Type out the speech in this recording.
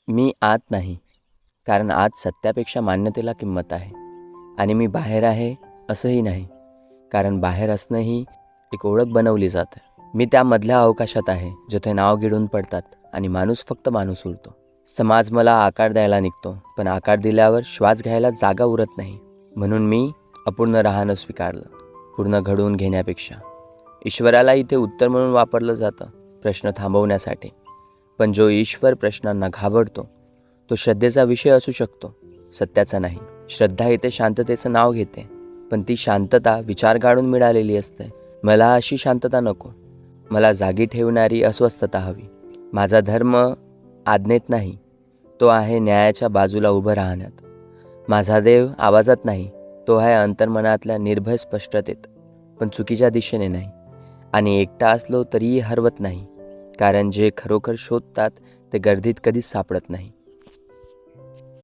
मी आत नाही, कारण आत सत्यापेक्षा मान्यतेला किंमत आहे. आणि मी बाहेर आहे असंही नाही, कारण बाहेर असणंही एक ओळख बनवली जाते. मी त्या मधल्या अवकाशात आहे, जिथे नाव गिळून पडतात आणि माणूस फक्त माणूस उरतो. समाज मला आकार द्यायला निघतो, पण आकार दिल्यावर श्वास घ्यायला जागा उरत नाही. म्हणून मी अपूर्ण राहणं स्वीकारलं, पूर्ण घडवून घेण्यापेक्षा. ईश्वराला इथे उत्तर म्हणून वापरलं जातं, प्रश्न थांबवण्यासाठी. पण जो ईश्वर प्रश्नांना घाबरतो, तो श्रद्धेचा विषय असू शकतो, सत्याचा नाही. श्रद्धा इथे शांततेचं नाव घेते, पण ती शांतता विचार काढून मिळालेली असते. मला अशी शांतता नको. मला जागी ठेवणारी अस्वस्थता हवी. माझा धर्म आज्ञेत नाही, तो आहे न्यायाच्या बाजूला उभं राहण्यात. माझा देव आवाजात नाही, तो आहे अंतर्मनातल्या निर्भय स्पष्टतेत, पण चुकीच्या दिशेने नाही. आणि एकटा असलो तरीही हरवत नाही, कारण जे खरोखर शोधतात ते गर्दीत कधीच सापडत नाही.